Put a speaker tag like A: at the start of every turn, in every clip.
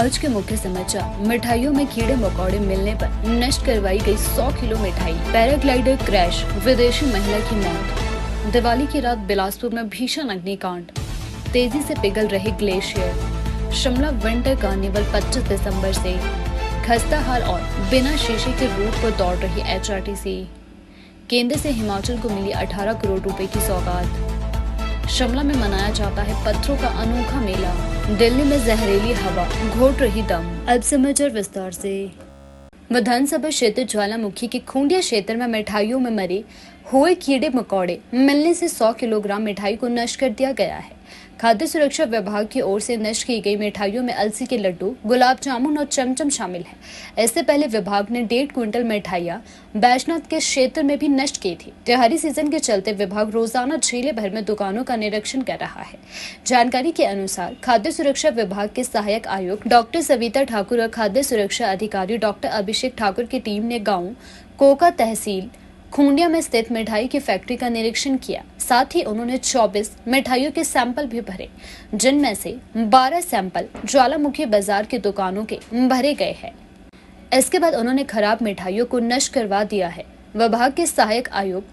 A: आज के मुख्य समाचार। मिठाइयों में कीड़े मकोड़े मिलने पर नष्ट करवाई गई 100 किलो मिठाई। पैराग्लाइडर क्रैश, विदेशी महिला की मौत। दिवाली की रात बिलासपुर में भीषण अग्निकांड, तेजी से पिघल रहे ग्लेशियर। शिमला विंटर कार्निवल 25 दिसंबर से। खस्ता हाल और बिना शीशे के रूट पर दौड़ रही HRTC। केंद्र से हिमाचल को मिली 18 करोड़ रुपए की सौगात। शिमला में मनाया जाता है पत्थरों का अनोखा मेला। दिल्ली में जहरीली हवा घोट रही दम। अब समाचार विस्तार से। विधानसभा क्षेत्र ज्वालामुखी के खूंडिया क्षेत्र में मिठाइयों में मरे हुए कीड़े मकोड़े मिलने से 100 किलोग्राम मिठाई को नष्ट कर दिया गया है। खाद्य सुरक्षा विभाग की ओर से नष्ट की गई मिठाइयों में अलसी के लड्डू, गुलाब जामुन और चमचम शामिल है। इससे पहले विभाग ने 1.5 क्विंटल मिठाइयां बैजनाथ के क्षेत्र में भी नष्ट की थी। त्योहारी सीजन के चलते विभाग रोजाना जिले भर में दुकानों का निरीक्षण कर रहा है। जानकारी के अनुसार खाद्य सुरक्षा विभाग के सहायक आयुक्त डॉक्टर सविता ठाकुर और खाद्य सुरक्षा अधिकारी डॉक्टर अभिषेक ठाकुर की टीम ने गाँव कोका तहसील खूंडिया में स्थित मिठाई की फैक्ट्री का निरीक्षण किया। साथ ही उन्होंने 24 मिठाइयों के सैंपल भी भरे, जिनमें से 12 सैंपल ज्वालामुखी बाजार की दुकानों के भरे गए हैं। इसके बाद उन्होंने खराब मिठाइयों को नष्ट करवा दिया है। विभाग के सहायक आयुक्त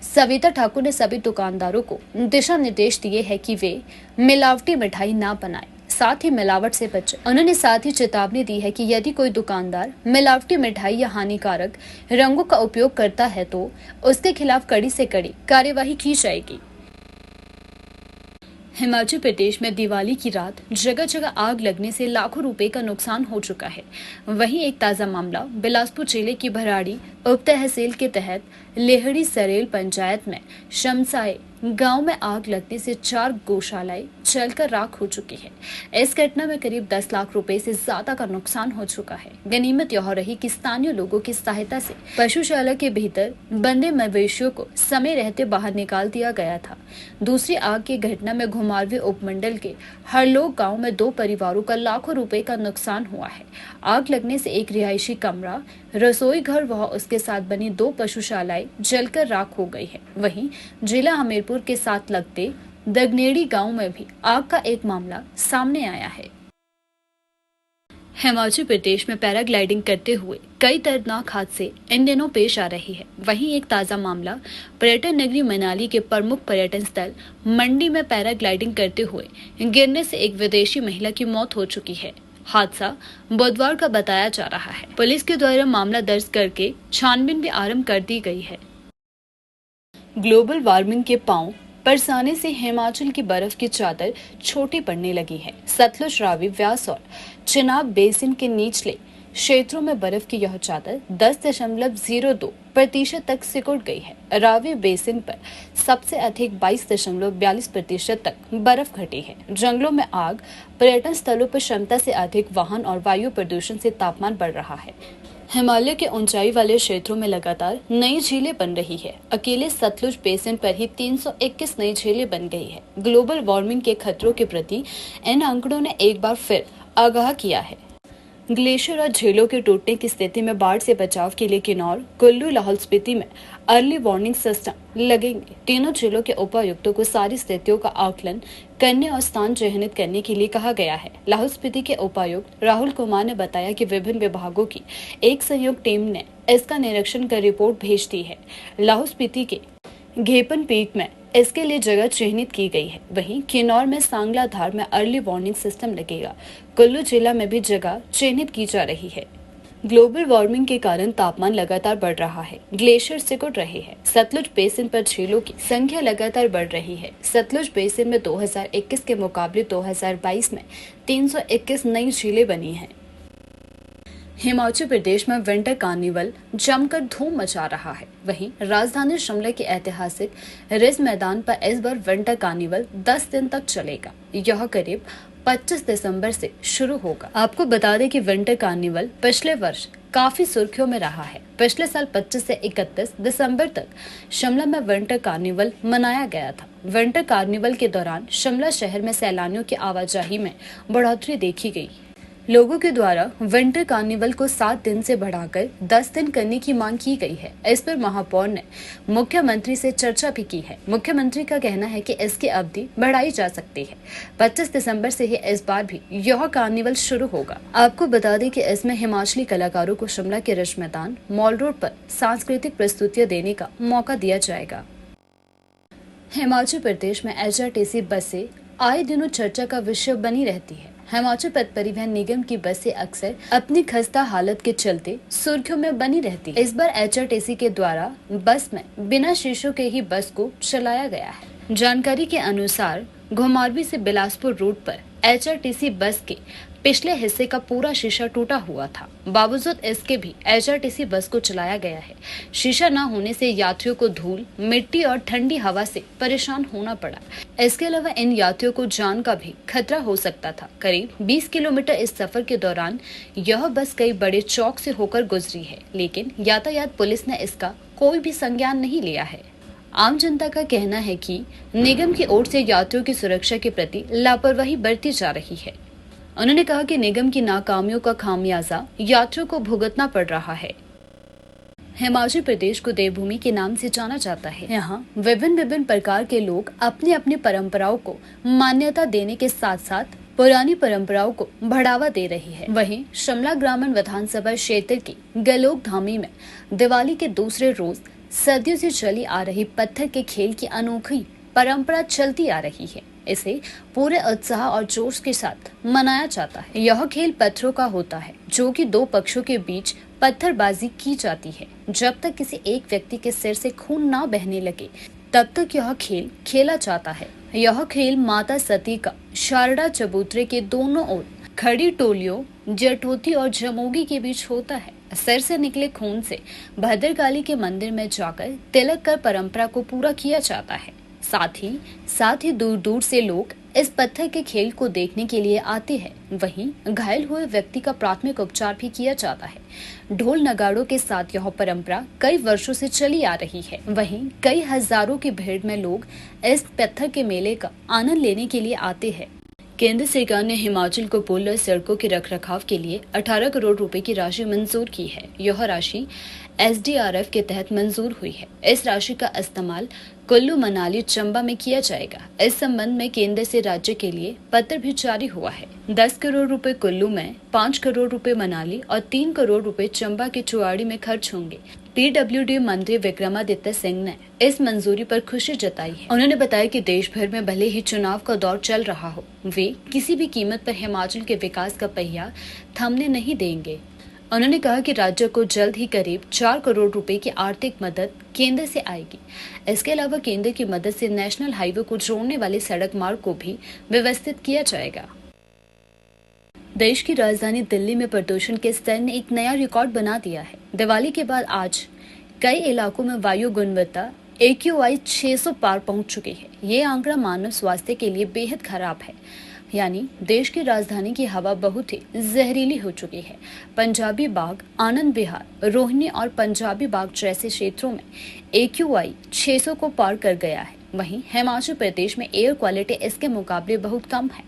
A: सविता ठाकुर ने सभी दुकानदारों को दिशा निर्देश दिए हैं कि वे मिलावटी मिठाई ना बनाएं, साथ ही मिलावट से बचें। उन्होंने साथ ही चेतावनी दी है कि यदि कोई दुकानदार मिलावटी मिठाई या हानिकारक रंगों का उपयोग करता है तो उसके खिलाफ कड़ी से कड़ी कार्यवाही की जाएगी। हिमाचल प्रदेश में दिवाली की रात जगह जगह आग लगने से लाखों रुपए का नुकसान हो चुका है। वहीं एक ताजा मामला बिलासपुर जिले की भराड़ी उप तहसील के तहत लेहड़ी सरेल पंचायत में शमसाए गांव में आग लगने से 4 गौशालाएं जलकर राख हो चुकी है। इस घटना में करीब 10 लाख रुपए से ज्यादा का नुकसान हो चुका है। गनीमत यह रही कि स्थानीय लोगों की सहायता से पशुशाला के भीतर बंधे मवेशियों को समय रहते बाहर निकाल दिया गया था। दूसरी आग की घटना में घुमारवीं उपमंडल के हरलोग गाँव में 2 परिवारों का लाखों रुपए का नुकसान हुआ है। आग लगने से एक रिहायशी कमरा, रसोई घर व उसके साथ बनी 2 पशुशालाएं जलकर राख हो गई है। वहीं जिला हमीरपुर के साथ लगते दगनेड़ी गांव में भी आग का एक मामला सामने आया है। हिमाचल प्रदेश में पैराग्लाइडिंग करते हुए कई दर्दनाक हादसे इन दिनों पेश आ रही है। वहीं एक ताजा मामला पर्यटन नगरी मनाली के प्रमुख पर्यटन स्थल मंडी में पैराग्लाइडिंग करते हुए गिरने से एक विदेशी महिला की मौत हो चुकी है। हादसा बुधवार का बताया जा रहा है। पुलिस के द्वारा मामला दर्ज करके छानबीन भी आरंभ कर दी गई है। ग्लोबल वार्मिंग के पांव बरसाने से हिमाचल की बर्फ की चादर छोटी पड़ने लगी है। सतलुज, रावी, व्यास और चिनाब बेसिन के निचले क्षेत्रों में बर्फ की यह चादर 10.02% तक सिकुड़ गई है। रावी बेसिन पर सबसे अधिक 22.42% तक बर्फ घटी है। जंगलों में आग, पर्यटन स्थलों पर क्षमता से अधिक वाहन और वायु प्रदूषण से तापमान बढ़ रहा है। हिमालय के ऊंचाई वाले क्षेत्रों में लगातार नई झीलें बन रही है। अकेले सतलुज बेसिन पर ही 321 नई झीलें बन गई है। ग्लोबल वार्मिंग के खतरों के प्रति इन आंकड़ों ने एक बार फिर आगाह किया है। ग्लेशियर और झीलों के टूटने की स्थिति में बाढ़ से बचाव के लिए किन्नौर, कुल्लू, लाहौल स्पीति में अर्ली वार्निंग सिस्टम लगेंगे। तीनों जिलों के उपायुक्तों को सारी स्थितियों का आकलन करने और स्थान चिन्हित करने के लिए कहा गया है। लाहौल स्पीति के उपायुक्त राहुल कुमार ने बताया कि विभिन्न विभागों की एक संयुक्त टीम ने इसका निरीक्षण कर रिपोर्ट भेज दी है। लाहौल स्पीति के घेपन पीक में इसके लिए जगह चिन्हित की गई है। वहीं किन्नौर में सांगला धार में अर्ली वार्निंग सिस्टम लगेगा। कुल्लू जिला में भी जगह चिन्हित की जा रही है। ग्लोबल वार्मिंग के कारण तापमान लगातार बढ़ रहा है। ग्लेशियर सिकुड़ रहे हैं। सतलुज बेसिन पर झीलों की संख्या लगातार बढ़ रही है। सतलुज बेसिन में 2021 के मुकाबले 2022 में 321 नई झीलें बनी हैं। हिमाचल प्रदेश में विंटर कार्निवल जमकर धूम मचा रहा है। वहीं राजधानी शिमला के ऐतिहासिक रिज मैदान पर इस बार विंटर कार्निवल 10 दिन तक चलेगा। यह करीब 25 दिसंबर से शुरू होगा। आपको बता दें कि विंटर कार्निवल पिछले वर्ष काफी सुर्खियों में रहा है। पिछले साल 25 से 31 दिसंबर तक शिमला में विंटर कार्निवल मनाया गया था। विंटर कार्निवल के दौरान शिमला शहर में सैलानियों की आवाजाही में बढ़ोतरी देखी गई। लोगों के द्वारा विंटर कार्निवल को 7 दिन से बढ़ाकर 10 दिन करने की मांग की गई है। इस पर महापौर ने मुख्यमंत्री से चर्चा भी की है। मुख्यमंत्री का कहना है कि इसकी अवधि बढ़ाई जा सकती है। 25 दिसंबर से ही इस बार भी यह कार्निवल शुरू होगा। आपको बता दें कि इसमें हिमाचली कलाकारों को शिमला के रिज मैदान मॉल रोड पर सांस्कृतिक प्रस्तुतियां देने का मौका दिया जाएगा। हिमाचल प्रदेश में एचआरटीसी बसें आए दिनों चर्चा का विषय बनी रहती है। हिमाचल पथ परिवहन निगम की बसें अक्सर अपनी खस्ता हालत के चलते सुर्खियों में बनी रहती है। इस बार एचआरटीसी के द्वारा बस में बिना शीशों के ही बस को चलाया गया है। जानकारी के अनुसार घुमारवीं से बिलासपुर रूट पर एचआरटीसी बस के पिछले हिस्से का पूरा शीशा टूटा हुआ था। बावजूद इसके भी एचआरटीसी बस को चलाया गया है। शीशा न होने से यात्रियों को धूल, मिट्टी और ठंडी हवा से परेशान होना पड़ा। इसके अलावा इन यात्रियों को जान का भी खतरा हो सकता था। करीब 20 किलोमीटर इस सफर के दौरान यह बस कई बड़े चौक से होकर गुजरी है, लेकिन यातायात पुलिस ने इसका कोई भी संज्ञान नहीं लिया है। आम जनता का कहना है कि निगम की ओर से यात्रियों की सुरक्षा के प्रति लापरवाही बरती जा रही है। उन्होंने कहा कि निगम की नाकामियों का खामियाजा यात्रियों को भुगतना पड़ रहा है। हिमाचल प्रदेश को देवभूमि के नाम से जाना जाता है। यहाँ विभिन्न प्रकार के लोग अपनी अपनी परंपराओं को मान्यता देने के साथ साथ पुरानी परंपराओं को बढ़ावा दे रही है। वहीं शिमला ग्रामीण विधानसभा क्षेत्र की गलोक धामी में दिवाली के दूसरे रोज सदियों से चली आ रही पत्थर के खेल की अनोखी परंपरा चलती आ रही है। इसे पूरे उत्साह और जोश के साथ मनाया जाता है। यह खेल पत्थरों का होता है, जो कि दो पक्षों के बीच पत्थरबाजी की जाती है। जब तक किसी एक व्यक्ति के सिर से खून ना बहने लगे, तब तक यह खेल खेला जाता है। यह खेल माता सती का शारदा चबूतरे के दोनों ओर खड़ी टोलियों जटोती और जमोगी के बीच होता है। सिर से निकले खून से भद्रकाली के मंदिर में जाकर तिलक कर परंपरा को पूरा किया जाता है। साथ ही दूर दूर से लोग इस पत्थर के खेल को देखने के लिए आते हैं। वहीं घायल हुए व्यक्ति का प्राथमिक उपचार भी किया जाता है। ढोल नगाड़ों के साथ यह परंपरा कई वर्षों से चली आ रही है। वहीं कई हजारों की भीड़ में लोग इस पत्थर के मेले का आनंद लेने के लिए आते हैं। केंद्र सरकार ने हिमाचल को पुल और सड़कों के रखरखाव के लिए 18 करोड़ रुपए की राशि मंजूर की है। यह राशि SDRF के तहत मंजूर हुई है। इस राशि का इस्तेमाल कुल्लू, मनाली, चंबा में किया जाएगा। इस संबंध में केंद्र से राज्य के लिए पत्र भी जारी हुआ है। 10 करोड़ रुपए कुल्लू में, 5 करोड़ रुपए मनाली और 3 करोड़ रुपए चंबा के चुवाड़ी में खर्च होंगे। PWD मंत्री विक्रमादित्य सिंह ने इस मंजूरी पर खुशी जताई है। उन्होंने बताया कि देश भर में भले ही चुनाव का दौर चल रहा हो, वे किसी भी कीमत पर हिमाचल के विकास का पहिया थमने नहीं देंगे। उन्होंने कहा कि राज्य को जल्द ही करीब 4 करोड़ रुपए की आर्थिक मदद केंद्र से आएगी। इसके अलावा केंद्र की मदद से नेशनल हाईवे को जोड़ने वाले सड़क मार्ग को भी व्यवस्थित किया जाएगा। देश की राजधानी दिल्ली में प्रदूषण के स्तर ने एक नया रिकॉर्ड बना दिया है। दिवाली के बाद आज कई इलाकों में वायु गुणवत्ता AQI 600 पार पहुंच चुकी है। ये आंकड़ा मानव स्वास्थ्य के लिए बेहद खराब है। यानी देश की राजधानी की हवा बहुत ही जहरीली हो चुकी है। पंजाबी बाग, आनंद विहार, रोहिणी और पंजाबी बाग जैसे क्षेत्रों में AQI 600 को पार कर गया है। वहीं हिमाचल प्रदेश में एयर क्वालिटी इसके मुकाबले बहुत कम है।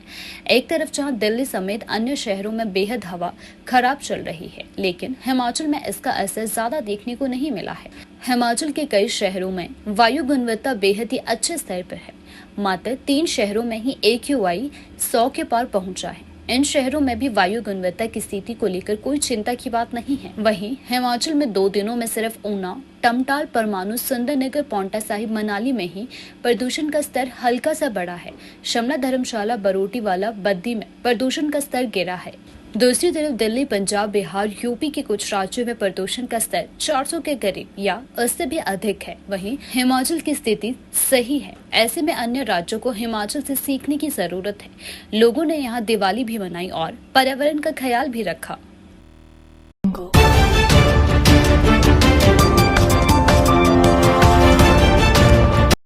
A: एक तरफ जहां दिल्ली समेत अन्य शहरों में बेहद हवा खराब चल रही है, लेकिन हिमाचल में इसका असर ज्यादा देखने को नहीं मिला है। हिमाचल के कई शहरों में वायु गुणवत्ता बेहद ही अच्छे स्तर पर है। मात्र 3 शहरों में ही AQI 100 के पार पहुंचा है। इन शहरों में भी वायु गुणवत्ता की स्थिति को लेकर कोई चिंता की बात नहीं है। वहीं हिमाचल में 2 दिनों में सिर्फ ऊना, टमटाल, परमाणु, सुंदरनगर, पांवटा साहिब, मनाली में ही प्रदूषण का स्तर हल्का सा बढ़ा है। शिमला, धर्मशाला, बरोटीवाला, बद्दी में प्रदूषण का स्तर गिरा है। दूसरी तरफ दिल्ली, पंजाब, बिहार, यूपी के कुछ राज्यों में प्रदूषण का स्तर 400 के करीब या उससे भी अधिक है। वहीं हिमाचल की स्थिति सही है। ऐसे में अन्य राज्यों को हिमाचल से सीखने की जरूरत है। लोगों ने यहाँ दिवाली भी मनाई और पर्यावरण का ख्याल भी रखा।